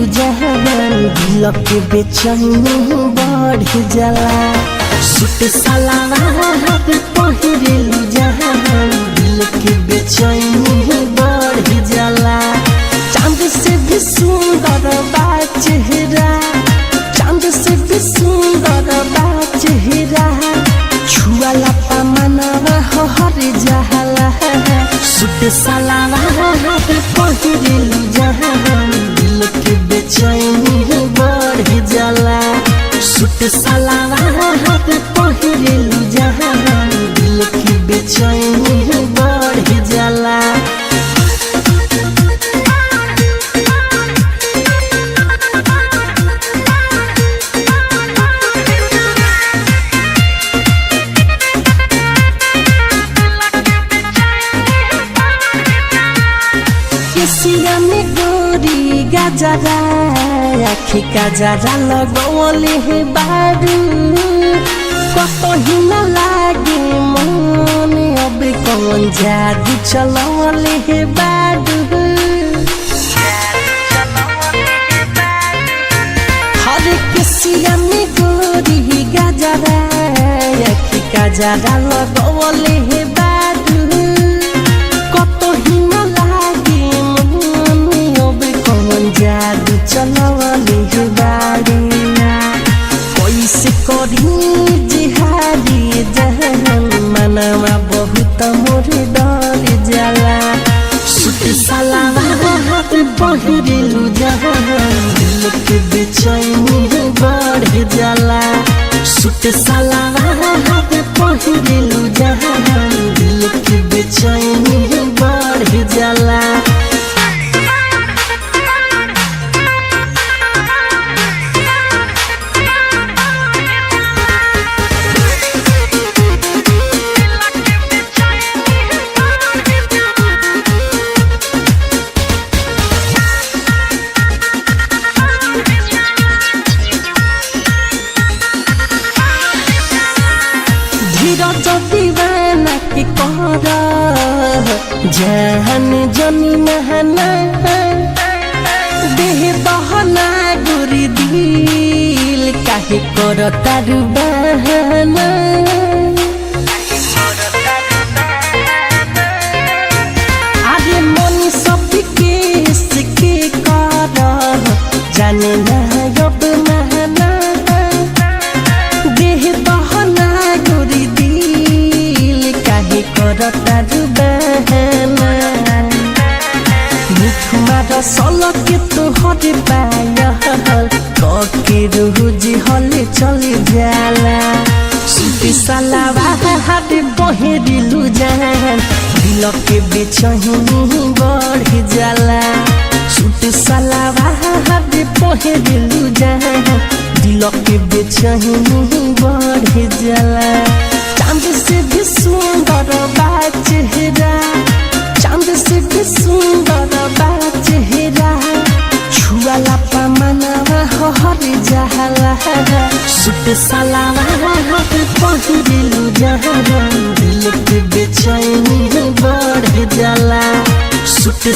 जहान दिल के बेचैनी बढ़ जाला। सूट सलवार पहिरेलू जहान दिल के बेचैनी बढ़ जाला। चांद से भी सुंदर बा चेहरा, चांद से भी सुंदर बा चेहरा, छुआला मनवा हर जाला। सूट सलवार पहिरेलू जहान दिल के बेचैनी बढ़ जाला। सूट सलवार पहिरेलू जहान दिल के बेचैनी बढ़ जाला। गोरी गजरा आखी गजरा लगौले हे बारू, कतही न लागे मन अब कौन जादू चलौले हे बारू। हर किसिया में गोरी गजरा आखी गजरा लगौले हे बारू, कतही न जादू चलवले हे बारी। कैसे करी जिहादी जहान मनवा बहुत मोर डर जाला। सूट सलवार पहिरेलू जहान दिल के बेचैनी बढ़ जाला। सूट सलवार पहिरेलू जहान दिल के बेचैनी बढ़ जाला। दीवाना के कहर जहन जनी महना, देह बहना गोरी दिल काहे कर तारू बहाना। आगे मन सब के कर जाने ना अब महना, देह बहना गोरी तारू बहाना। मुखमा रसल के तोहर पायल कके रोज हले चल जाला। सूट सलवार पहिरेलू जहान दिल के बेचैनी बढ़ जाला। सूट सलवार पहिरेलू जहान दिल के बेचैनी बढ़ जाला। चांद से भी सुंदर बा चेहरा, चांद से भी सुंदर बा चेहरा, छुआला मनवा हर जाला। सूट सलवार पहिरेलू जहान दिल के बेचैनी बढ़ जाला। सूट